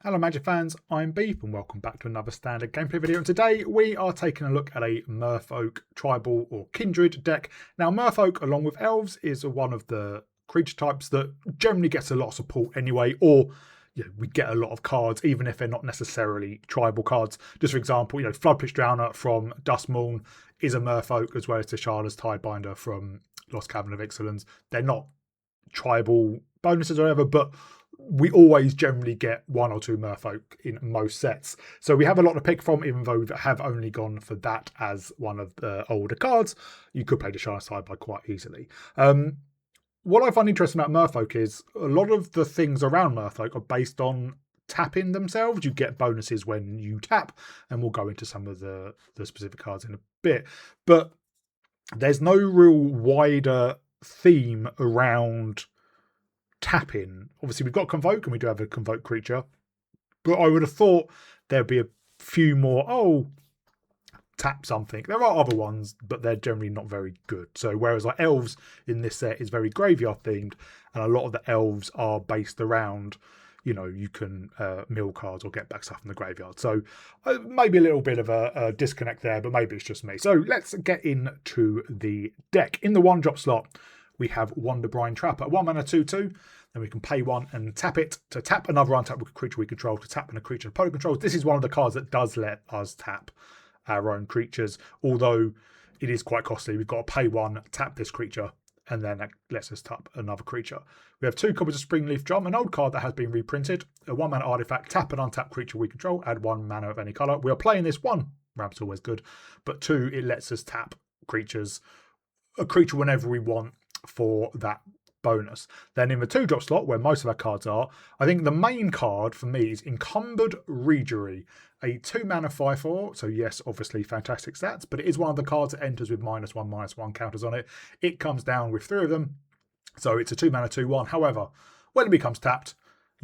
Hello Magic fans, I'm Beef and welcome back to another standard gameplay video, and today we are taking a look at a Merfolk tribal or kindred deck. Now Merfolk along with elves is one of the creature types that generally gets a lot of support anyway, or we get a lot of cards even if they're not necessarily tribal cards. Just for example, Floodpits Drowner from Duskmourn is a Merfolk, as well as T'Challa's Tidebinder from Lost Cavern of Souls. They're not tribal bonuses or whatever, but we always generally get one or two Merfolk in most sets. So we have a lot to pick from, even though we have only gone for that as one of the older cards. You could play the T'Challa's Tidebinder quite easily. What I find interesting about Merfolk is a lot of the things around Merfolk are based on tapping themselves. You get bonuses when you tap, and we'll go into some of the specific cards in a bit. But there's no real wider theme around tapping. Obviously we've got Convoke, and we do have a Convoke creature, but I would have thought there'd be a few more tap something. There are other ones, but they're generally not very good. So whereas like elves in this set is very graveyard themed, and a lot of the elves are based around you can mill cards or get back stuff from the graveyard. So maybe a little bit of a disconnect there, but maybe it's just me. So let's get into the deck. In the 1-drop slot we have Wanderbrine Trapper, 1 mana 2/2. Then we can pay 1 and tap it to tap another untapped creature we control, to tap and a creature opponent controls. This is one of the cards that does let us tap our own creatures, although it is quite costly. We've got to pay 1, tap this creature, and then that lets us tap another creature. We have 2 copies of Springleaf Drum, an old card that has been reprinted. A 1 mana artifact, tap an untapped creature we control, add 1 mana of any colour. We are playing this 1, ramp's always good, but 2, it lets us tap a creature whenever we want for that bonus. Then in the 2-drop slot, where most of our cards are, I think the main card for me is Encumbered Reejerey, a 2 mana 5/4. So yes, obviously fantastic stats, but it is one of the cards that enters with -1/-1 counters on it. It comes down with 3 of them, so it's a 2 mana 2/1. However, when it becomes tapped,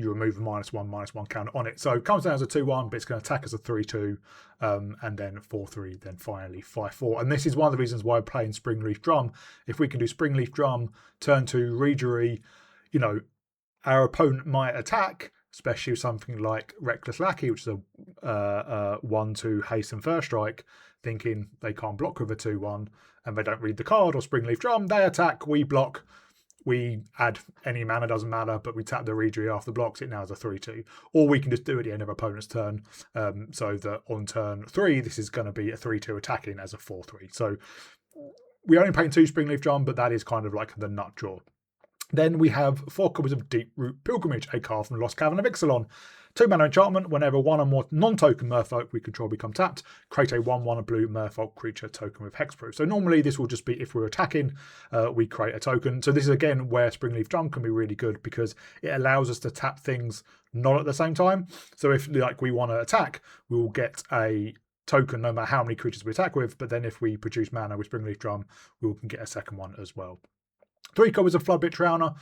you remove a -1/-1 counter on it. So it comes down as a 2/1, but it's going to attack as a 3/2, and then 4/3, then finally 5/4. And this is one of the reasons why I'm playing Springleaf Drum. If we can do Springleaf Drum, turn to Reejerey, our opponent might attack, especially something like Reckless Lackey, which is a 1/2 haste and first strike, thinking they can't block with a 2/1, and they don't read the card, or Springleaf Drum, they attack, we block. We add any mana, doesn't matter, but we tap the Reejerey after blocks, it now is a 3/2. Or we can just do it at the end of opponent's turn, so that on turn 3, this is going to be a 3/2 attacking as a 4/3. So we only paying 2 Springleaf Drum, but that is kind of like the nut draw. Then we have 4 copies of Deeproot Pilgrimage, a card from Lost Cavern of Souls. 2 mana enchantment, whenever 1 or more non-token Merfolk we control become tapped, create a 1/1 blue Merfolk creature token with hexproof. So normally this will just be if we're attacking, we create a token. So this is again where Springleaf Drum can be really good, because it allows us to tap things not at the same time. So if we want to attack, we will get a token no matter how many creatures we attack with, but then if we produce mana with Springleaf Drum, we can get a second one as well. 3 copies of Floodpits Drowner.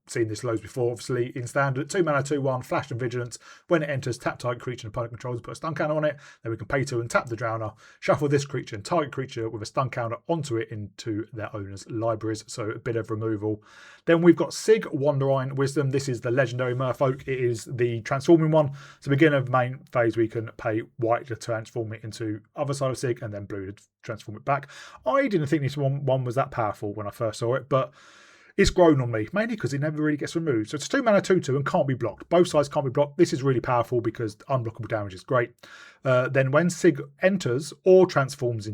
Seen this loads before, obviously, in standard. 2 mana 2/1, flash and vigilance. When it enters, tap target creature and opponent controls, put a stun counter on it. Then we can pay 2 and tap the Drowner. Shuffle this creature and target creature with a stun counter onto it into their owner's libraries. So a bit of removal. Then we've got Sygg, Wanderwine Wisdom. This is the legendary Merfolk. It is the transforming one. So beginning of the main phase, we can pay white to transform it into other side of Sygg, and then blue to transform it back. I didn't think this one was that powerful when I first saw it, but it's grown on me, mainly because it never really gets removed. So it's 2 mana 2/2 and can't be blocked. Both sides can't be blocked. This is really powerful because unblockable damage is great. Then when Sygg enters or transforms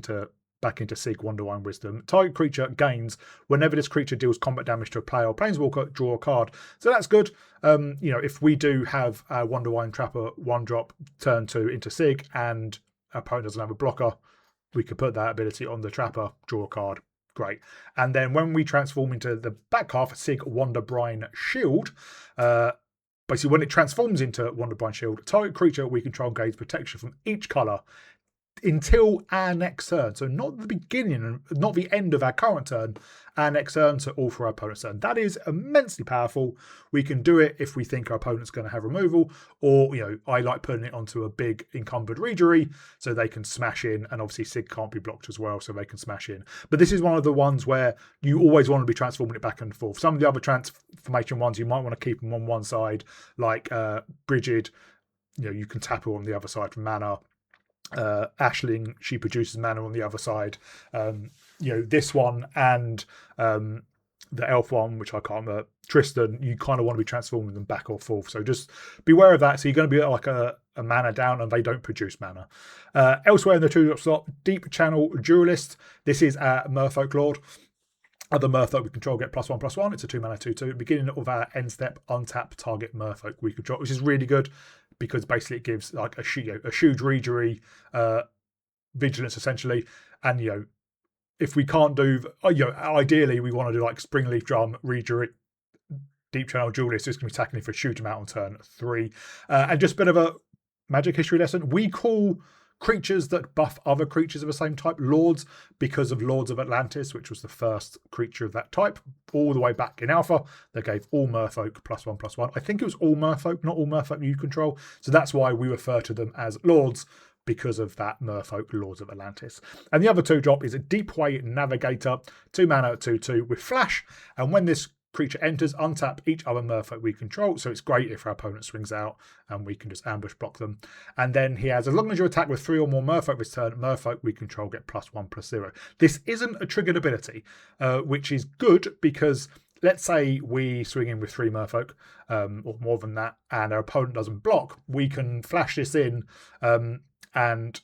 back into Sygg, Wanderwine Wisdom, target creature gains whenever this creature deals combat damage to a player or planeswalker, draw a card. So that's good. If we do have a Wanderwine Trapper 1-drop turn 2 into Sygg and our opponent doesn't have a blocker, we could put that ability on the Trapper, draw a card. Great. And then when we transform into the back half, Sygg Wanderbrine Shield, basically when it transforms into Wanderbrine Shield, target creature we control gains protection from each colour until our next turn. So not the beginning, not the end of our current turn, our next turn, so all for our opponent's turn. That is immensely powerful. We can do it if we think our opponent's going to have removal, or, you know, I like putting it onto a big Encumbered Reejerey so they can smash in, and obviously Sygg can't be blocked as well, so they can smash in. But this is one of the ones where you always want to be transforming it back and forth. Some of the other transformation ones, you might want to keep them on one side, like Brigid, you know, you can tap her on the other side for mana. Ashling, she produces mana on the other side. You know, this one and the elf one, which I can't remember, Tristan, you kind of want to be transforming them back or forth. So just beware of that. So you're going to be like a mana down, and they don't produce mana. Elsewhere in the 2-drop slot, Deepchannel Duelist. This is our Merfolk Lord. Other Merfolk we control get +1/+1. It's a 2-mana 2/2. Beginning of our end step, untap target Merfolk we control, which is really good because basically it gives like a huge Reejerey vigilance essentially. And, you know, if we can't do, you know, ideally we want to do like Springleaf Drum, Reejerey, Deepchannel Duelist, who's going to be tackling for a shoot amount on turn 3. And just a bit of a Magic history lesson. We call creatures that buff other creatures of the same type Lords because of Lords of Atlantis, which was the first creature of that type all the way back in Alpha. They gave all Merfolk +1/+1. I think it was all Merfolk, not all Merfolk you control. So that's why we refer to them as Lords, because of that Merfolk Lords of Atlantis. And the other 2-drop is a Deepway Navigator, 2-mana 2/2 with flash. And when this creature enters, untap each other Merfolk we control. So it's great if our opponent swings out and we can just ambush block them. And then he has, as long as you attack with 3 or more Merfolk this turn, Merfolk we control get +1/+0. This isn't a triggered ability, which is good because let's say we swing in with 3 Merfolk, or more than that, and our opponent doesn't block, we can flash this in, and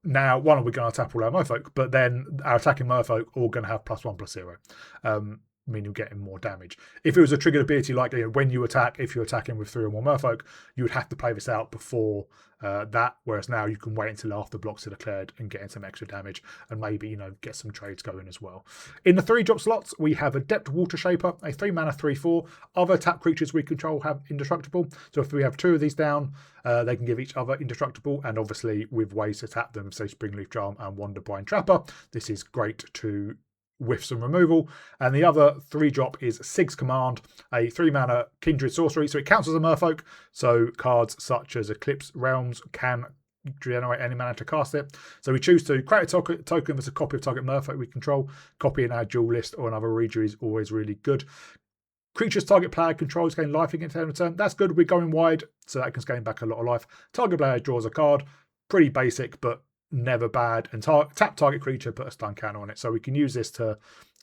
now, one, we're going to tap all our Merfolk, but then our attacking Merfolk all going to have +1/+0, meaning you're getting more damage. If it was a triggered ability like, you know, when you attack, if you're attacking with 3 or more Merfolk, you would have to play this out before that, whereas now you can wait until after blocks are declared and get in some extra damage and maybe, you know, get some trades going as well. In the 3-drop slots, we have Adept Watershaper, a 3-mana 3/4. Other tap creatures we control have indestructible. So if we have 2 of these down, they can give each other indestructible, and obviously with ways to tap them, say Springleaf Drum and Wanderbrine Trapper, this is great to with some removal. And the other 3-drop is Sygg's Command, a 3-mana kindred sorcery. So it counts as a Merfolk. So cards such as Eclipsed Realms can generate any mana to cast it. So we choose to create a token that's a copy of target Merfolk we control. Copy in our Duelist or another Reejerey is always really good. Creatures target player controls gain life against end of turn. That's good. We're going wide, so that can gain back a lot of life. Target player draws a card. Pretty basic, but never bad. And tap target creature, put a stun counter on it. So we can use this to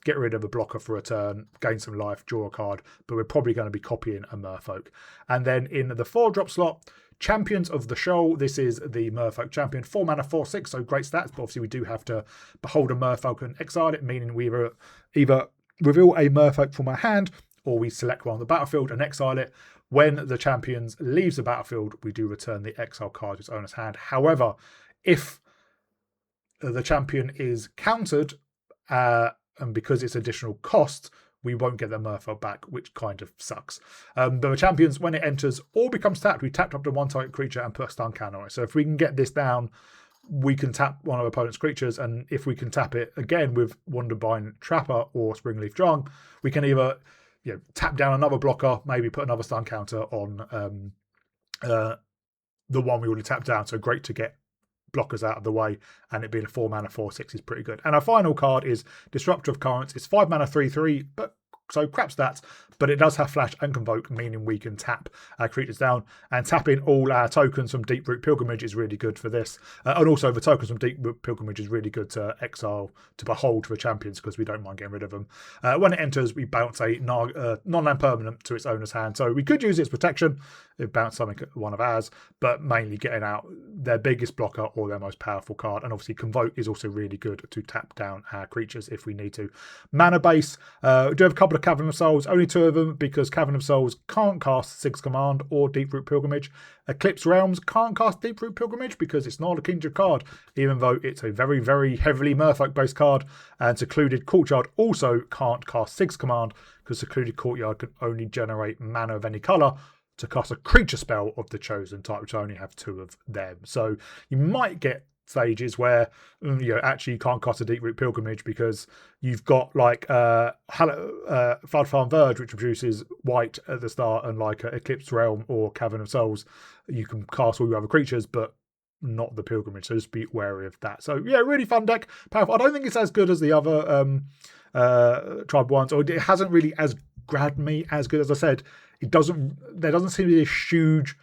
get rid of a blocker for a turn, gain some life, draw a card, but we're probably going to be copying a Merfolk. And then in the 4-drop slot, Champions of the Shoal. This is the Merfolk champion, 4-mana 4/6, so great stats, but obviously we do have to behold a Merfolk and exile it, meaning we either reveal a Merfolk from our hand or we select one on the battlefield and exile it. When the champions leaves the battlefield, we do return the exile card to its owner's hand. However, if the champion is countered, and because it's additional cost, we won't get the Merfolk back, which kind of sucks. But the champions, when it enters or becomes tapped, we tapped up to 1 target creature and put a stun counter on it. So if we can get this down, we can tap one of our opponent's creatures, and if we can tap it again with Wanderbrine Trapper or Springleaf Drum, we can either, you know, tap down another blocker, maybe put another stun counter on the one we already tapped down. So great to get blockers out of the way, and it being a 4-mana 4/6 is pretty good. And our final card is Disruptor of Currents. It's 5-mana 3/3, but so crap stats, but it does have flash and convoke, meaning we can tap our creatures down, and tapping all our tokens from Deeproot Pilgrimage is really good for this. And also the tokens from Deeproot Pilgrimage is really good to exile, to behold for champions, because we don't mind getting rid of them. When it enters, we bounce a non-land permanent to its owner's hand. So we could use its protection if bounce something one of ours, but mainly getting out their biggest blocker or their most powerful card. And obviously convoke is also really good to tap down our creatures if we need to. Mana base, we do have a couple of Cavern of Souls, only 2 of them because Cavern of Souls can't cast Sygg's Command or Deeproot Pilgrimage. Eclipsed Realms can't cast Deeproot Pilgrimage because it's not a kindred card, even though it's a very, very heavily Merfolk based card. And Secluded Courtyard also can't cast Sygg's Command because Secluded Courtyard can only generate mana of any colour to cast a creature spell of the chosen type, which I only have 2 of them. So you might get stages where actually you can't cast a Deeproot Pilgrimage because you've got like Floodfarm Verge, which produces white at the start, and like Eclipsed Realm or Cavern of Souls, you can cast all your other creatures, but not the Pilgrimage. So just be wary of that. So yeah, really fun deck, powerful. I don't think it's as good as the other tribal ones, or it hasn't really as grabbed me as good. As I said, there doesn't seem to be a huge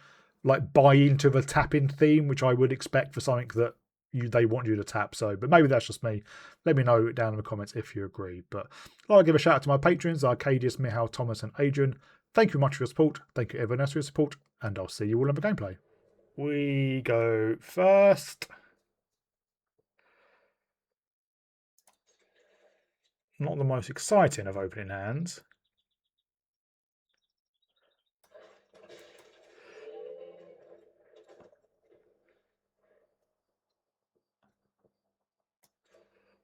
like buy into the tap-in theme, which I would expect for something that they want you to tap. So, but maybe that's just me. Let me know down in the comments if you agree. But I'll give a shout out to my patrons, Arcadius, Mihal, Thomas, and Adrian. Thank you much for your support. Thank you everyone else for your support, and I'll see you all in the gameplay. We go first. Not the most exciting of opening hands.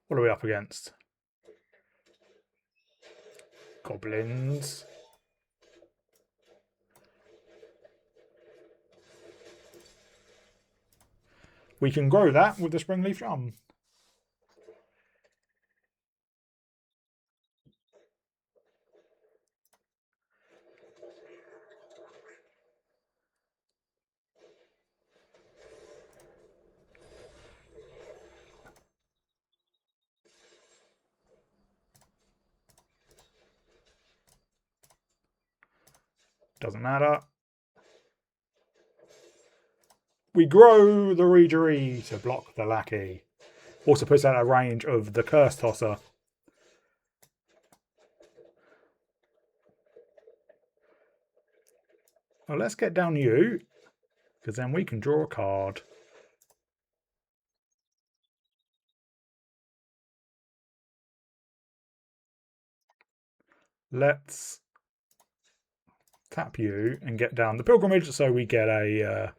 What are we up against? Goblins. We can grow that with the Springleaf Drum. Doesn't matter. We grow the Reejerey to block the Lackey. Also puts out a range of the Curse Tosser. Well, let's get down you, because then we can draw a card. Let's tap you and get down the Pilgrimage, so we get a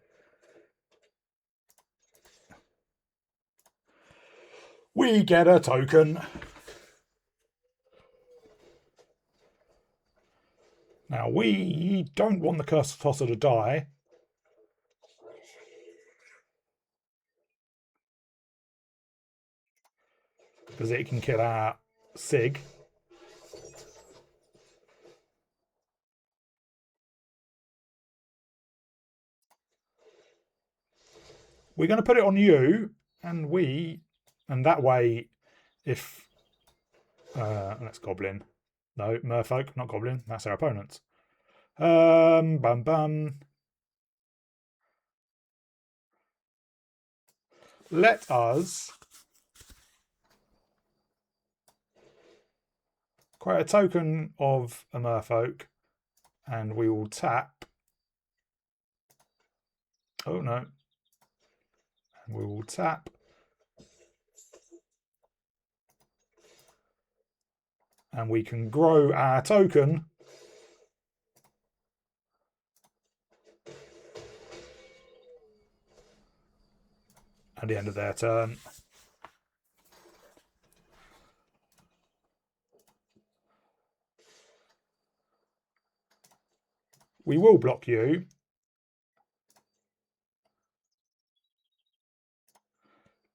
token. Now we don't want the Curse Tosser to die. Because it can kill our Sygg. We're going to put it on you, and that way, if that's Goblin. No, Merfolk, not Goblin. That's our opponents. Let us create a token of a Merfolk, and we will tap. Oh no. We will tap. And we can grow our token. At the end of their turn. We will block you.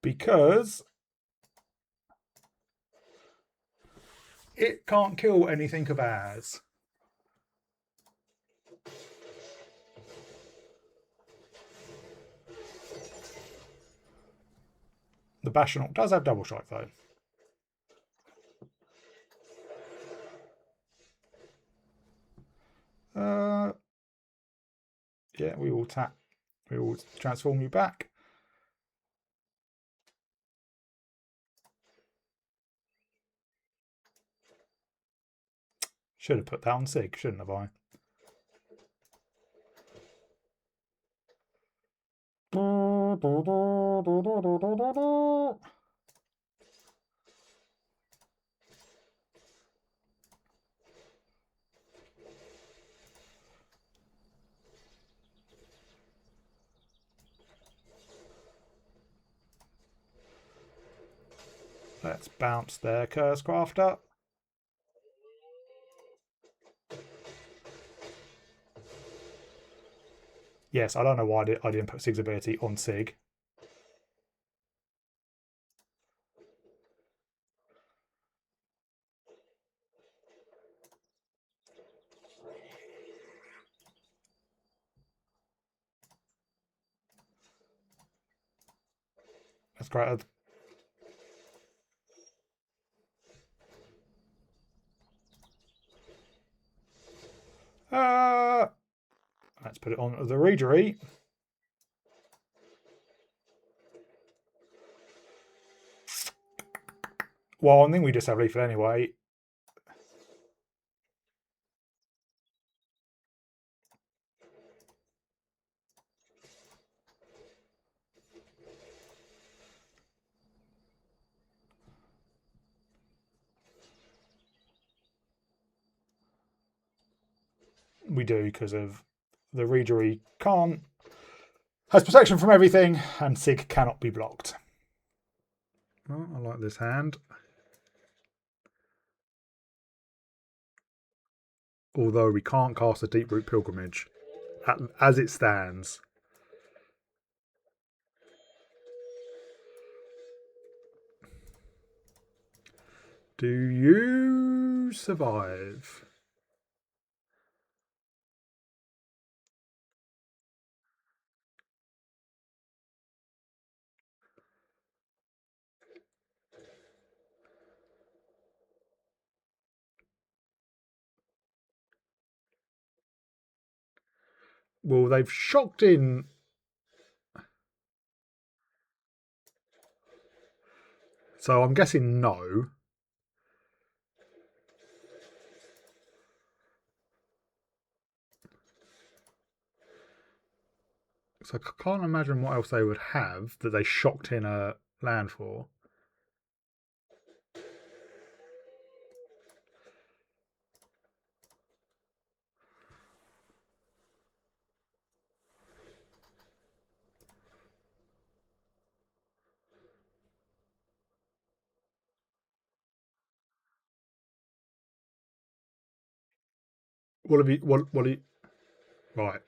Because it can't kill anything of ours. The Bastionok does have double strike though. Yeah, we will tap. We will transform you back. Should have put that on Sygg, shouldn't have I? Let's bounce their Curse Crafter. Yes, I don't know why I didn't put Sygg's ability on Sygg. That's great. Let's put it on the Reejerey. Well, I think we just have lethal anyway. We do, because of the Reejerey has protection from everything, and Sygg cannot be blocked. Well, I like this hand. Although we can't cast a Deeproot Pilgrimage as it stands. Do you survive? Well, they've shocked in. So I'm guessing no. So I can't imagine what else they would have that they shocked in a land for. What have you? What are you? Right.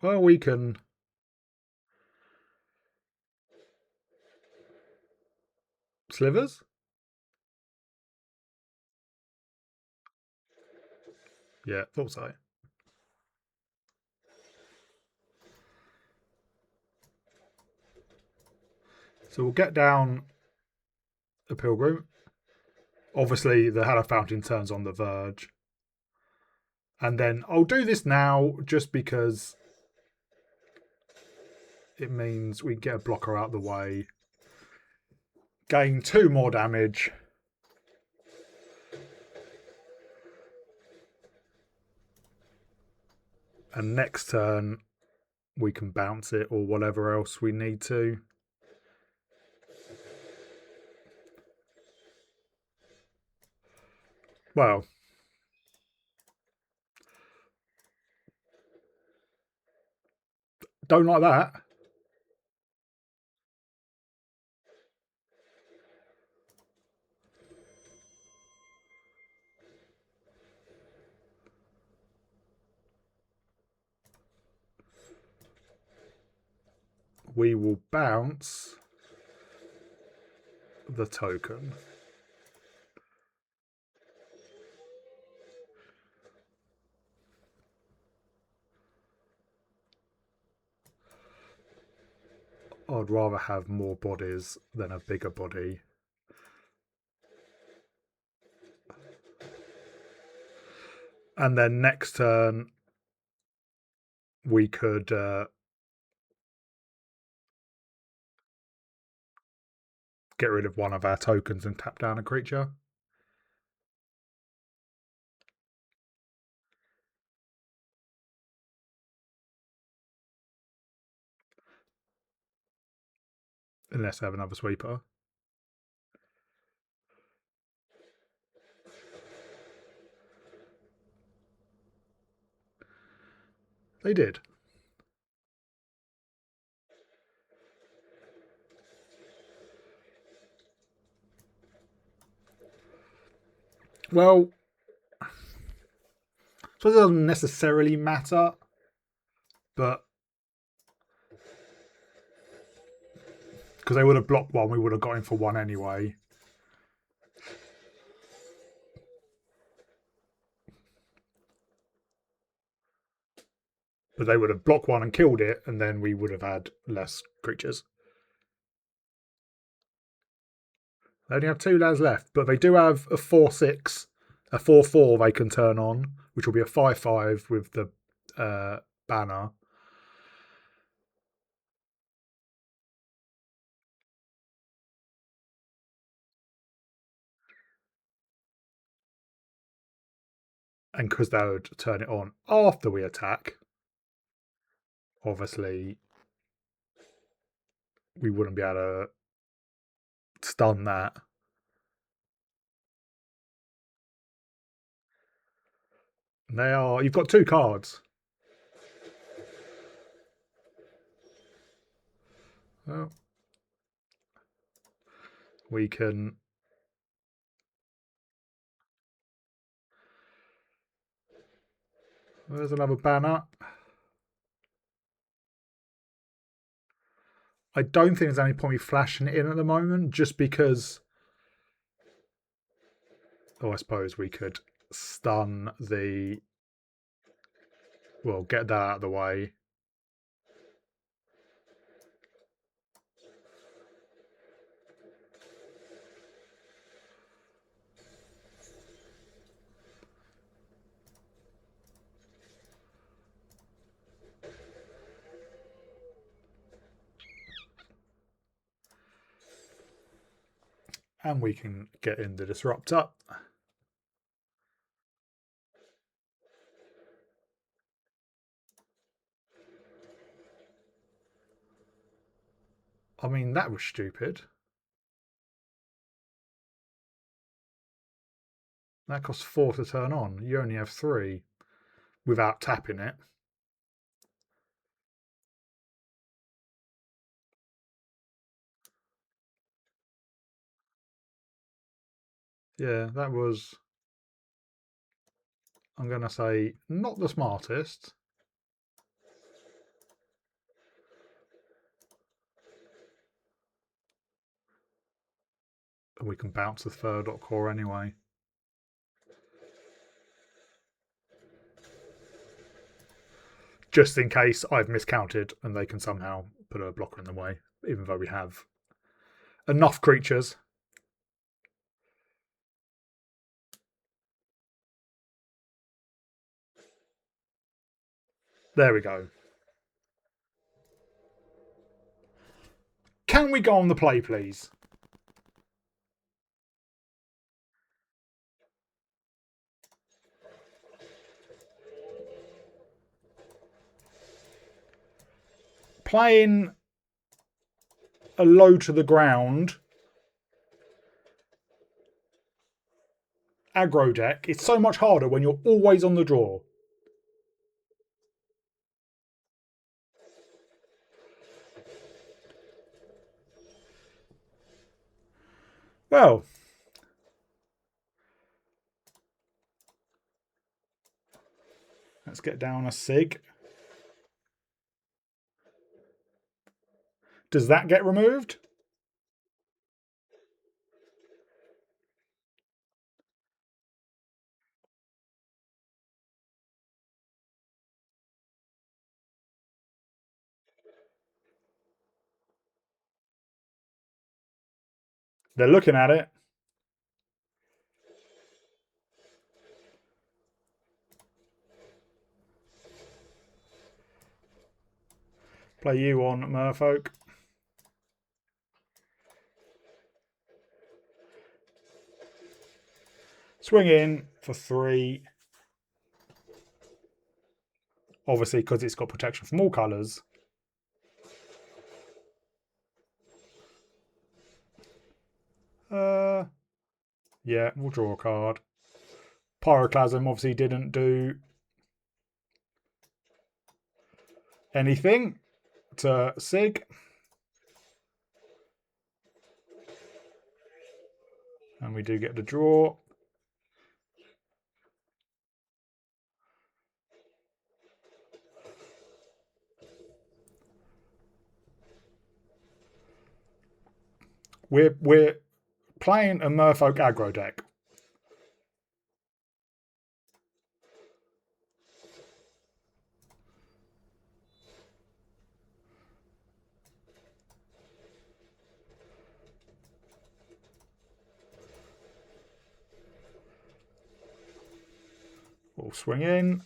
Well, we can. Slivers? Yeah, thought so. So we'll get down a Pilgrim. Obviously, the Hallowed Fountain turns on the Verge. And then I'll do this now just because it means we get a blocker out the way. Gain 2 more damage. And next turn, we can bounce it or whatever else we need to. Well, don't like that. We will bounce the token. I'd rather have more bodies than a bigger body. And then next turn, we could get rid of one of our tokens and tap down a creature. Unless they have another sweeper. They did. Well, so it doesn't necessarily matter, but because they would have blocked one, we would have got in for one anyway. But they would have blocked one and killed it, and then we would have had less creatures. They only have 2 lands left, but they do have a 4/6, a 4/4 they can turn on, which will be a 5/5 with the banner. And because they would turn it on after we attack, obviously we wouldn't be able to stun that. You've got 2 cards. Well, we can. There's another banner. I don't think there's any point me flashing it in at the moment, just because. Oh, I suppose we could stun the. Well, get that out of the way. And we can get in the Disruptor. I mean, that was stupid. That costs 4 to turn on. You only have 3 without tapping it. Yeah, that was, I'm going to say, not the smartest. And we can bounce the 3rd core anyway. Just in case I've miscounted and they can somehow put a blocker in the way, even though we have enough creatures. There we go. Can we go on the play, please? Playing a low to the ground aggro deck, it's so much harder when you're always on the draw. Well, let's get down a Sygg. Does that get removed? They're looking at it. Play you on Merfolk. Swing in for 3. Obviously, because it's got protection from all colours. Yeah, we'll draw a card. Pyroclasm obviously didn't do anything to Sygg. And we do get the draw. We're playing a Merfolk aggro deck. swing in.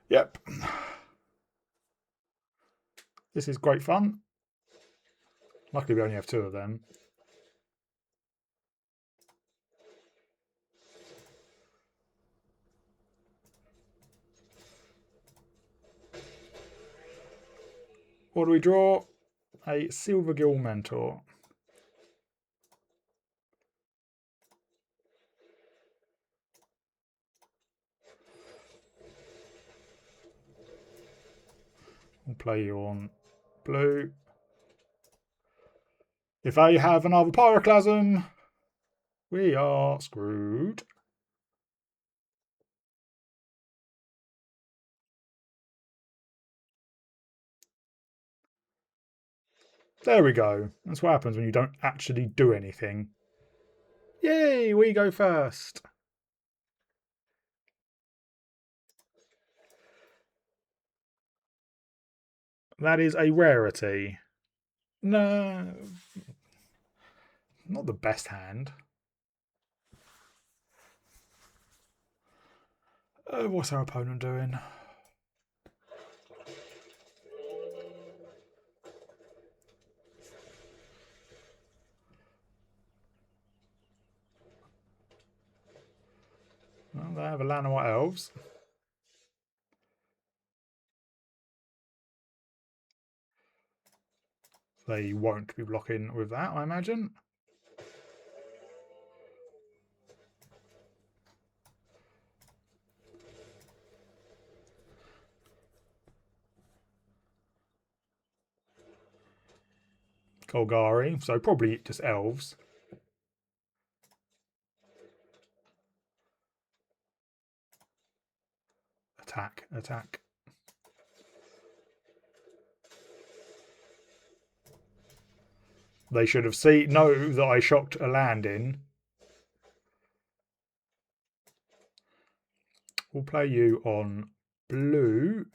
Yep. This is great fun. Luckily we only have 2 of them. What do we draw? A Silvergill Mentor. We'll play you on blue. If they have another Pyroclasm, we are screwed. There we go. That's what happens when you don't actually do anything. Yay, we go first. That is a rarity. No, not the best hand. What's our opponent doing? Well, they have a land of white elves. They won't be blocking with that, I imagine. Golgari, so probably just elves. Attack, attack. They should have know that I shocked a land in. We'll play you on blue.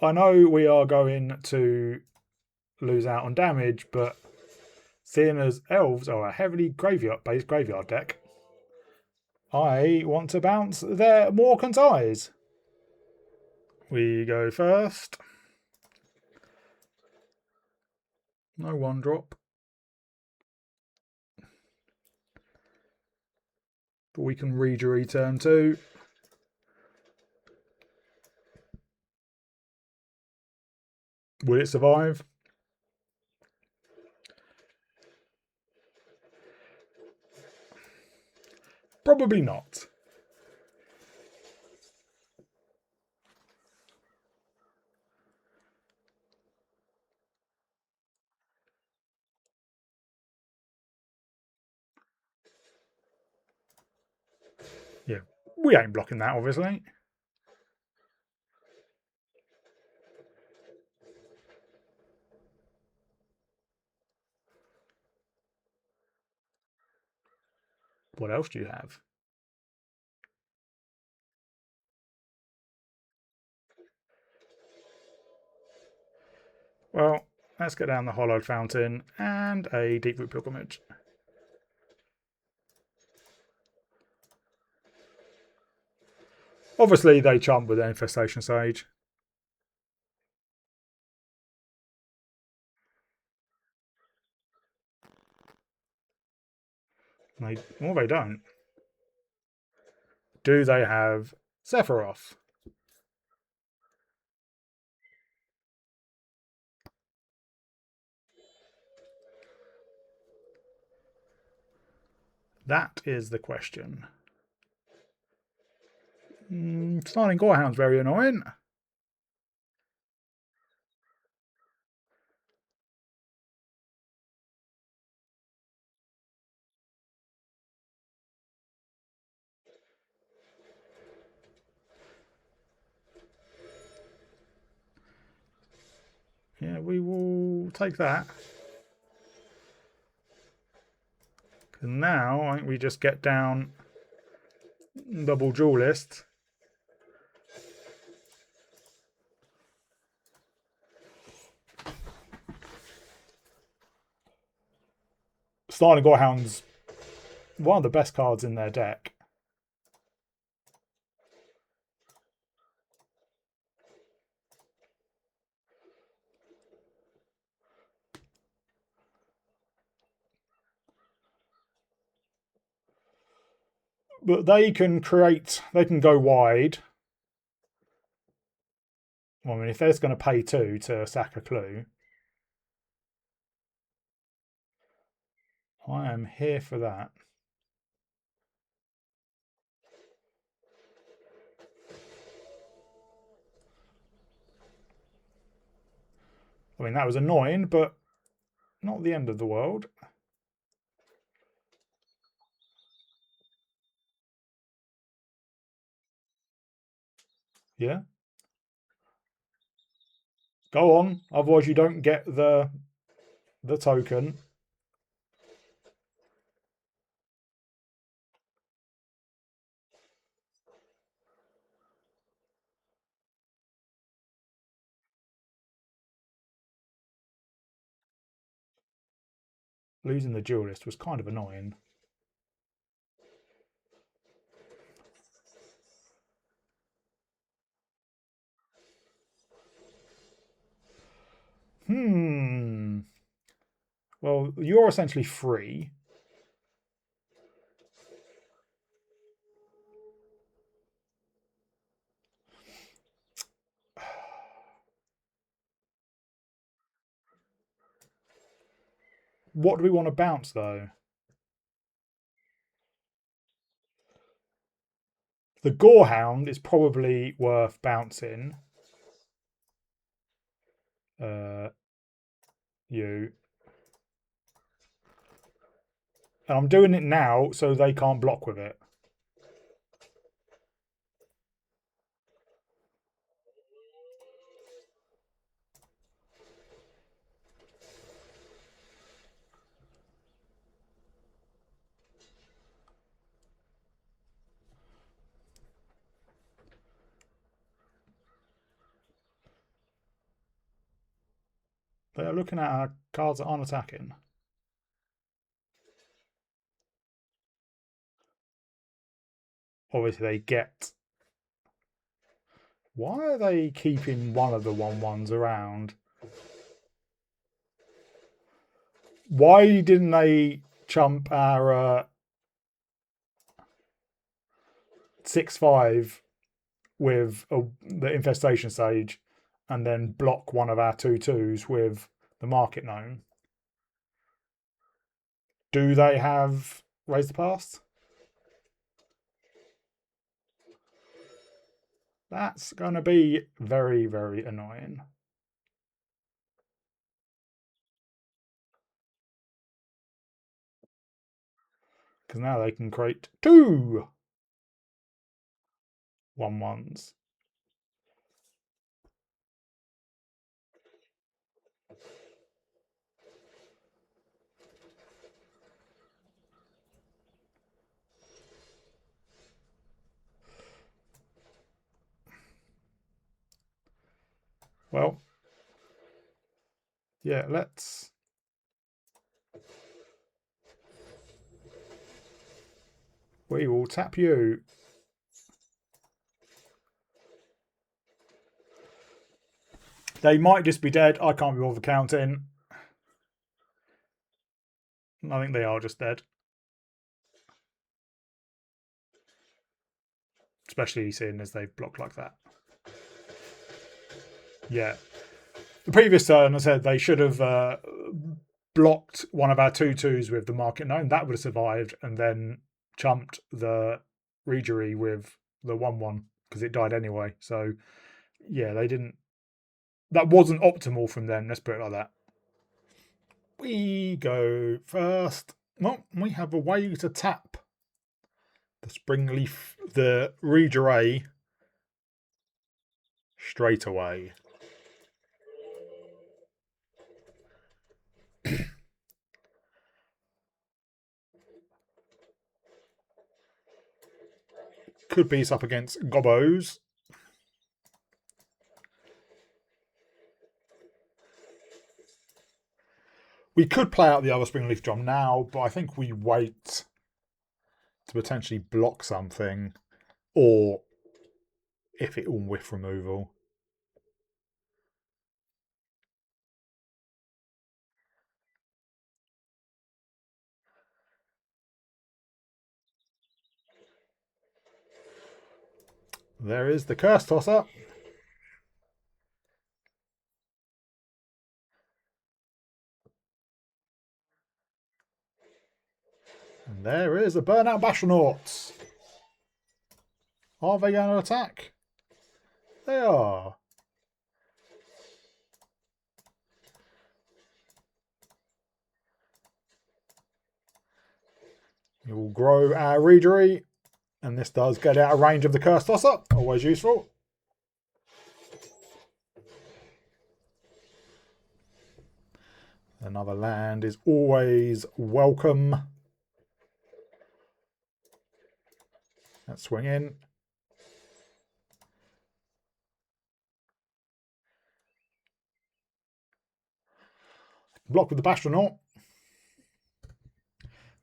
I know we are going to lose out on damage, but seeing as elves are a heavily graveyard-based graveyard deck, I want to bounce their Morkan's Eyes. We go first. No 1-drop. But we can Reejerey turn 2. Will it survive? Probably not. Yeah, we ain't blocking that, obviously. What else do you have? Well, let's get down the Hallowed Fountain and a Deeproot Pilgrimage. Obviously, they chump with Infestation Sage. Well, they don't. Do they have Sephiroth? That is the question. Snarling Gorehound's very annoying. we will take that. Because now I think we just get down double duelist. Starling Gorehound's one of the best cards in their deck. But they can go wide. Well, I mean, if they're just going to pay 2 to sack a clue, I am here for that. I mean, that was annoying, but not the end of the world. Yeah. Go on, otherwise you don't get the token. Losing the duelist was kind of annoying. Well, you're essentially free. What do we want to bounce, though? The Gorehound is probably worth bouncing. You. And I'm doing it now so they can't block with it. They are looking at our cards that aren't attacking. Obviously, they get. Why are they keeping one of the 1/1s around? Why didn't they chump our 6/5 with the infestation stage and then block one of our 2/2s with the market gnome? Do they have Raise the Past? That's going to be very, very annoying. Because now they can create 2 1/1s. Well, yeah, let's. We will tap you. They might just be dead. I can't be bothered counting. I think they are just dead. Especially seeing as they've blocked like that. Yeah. The previous turn, I said they should have blocked one of our 2/2s with the market gnome. That would have survived, and then chumped the Reejerey with the 1/1 because it died anyway. So, yeah, they didn't. That wasn't optimal from them. Let's put it like that. We go first. Well, we have a way to tap the Springleaf, the Reejerey straight away. Could beat up against Gobos. We could play out the other Springleaf Drum now, but I think we wait to potentially block something, or if it will whiff removal. There is the Curse Tosser. And there is a Burnout Bastronauts. Are they going to attack? They are. We will grow our Reejerey, and this does get out of range of the Curse Tosser. Always useful. Another land is always welcome. Let's swing in. Block with the Bastronaut.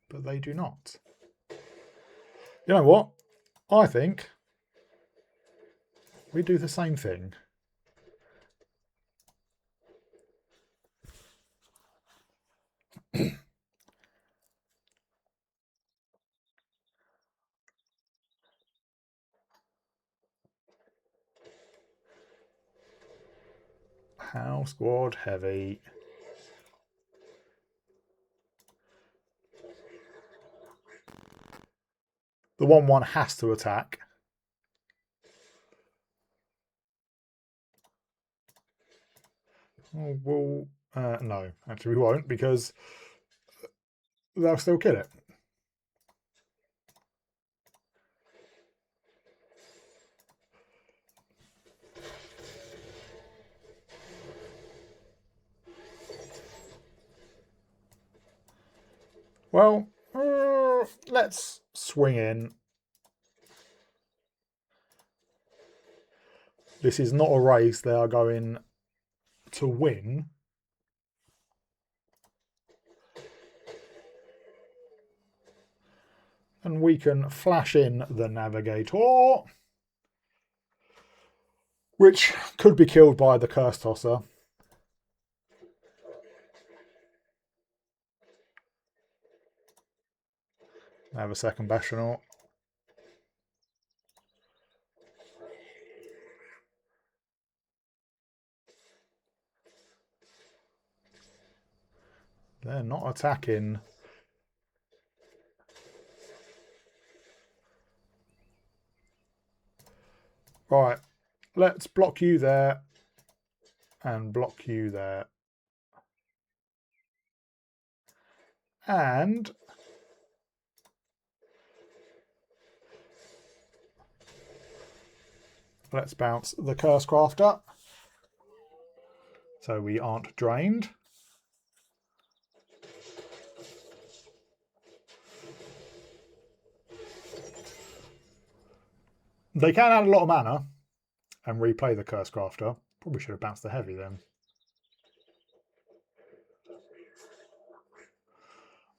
But they do not. You know what? I think we do the same thing. How squad heavy. The 1/1 has to attack. Oh, well, no, actually we won't, because they'll still kill it. Well, let's swing in. This is not a race they are going to win. And we can flash in the Navigator, which could be killed by the Curse Tosser. I have a second Bastronaut. They're not attacking. Right, let's block you there and block you there. And let's bounce the Curse Crafter so we aren't drained. They can add a lot of mana and replay the Curse Crafter. Probably should have bounced the heavy then.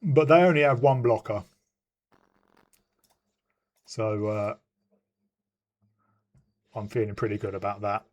But they only have one blocker. So I'm feeling pretty good about that.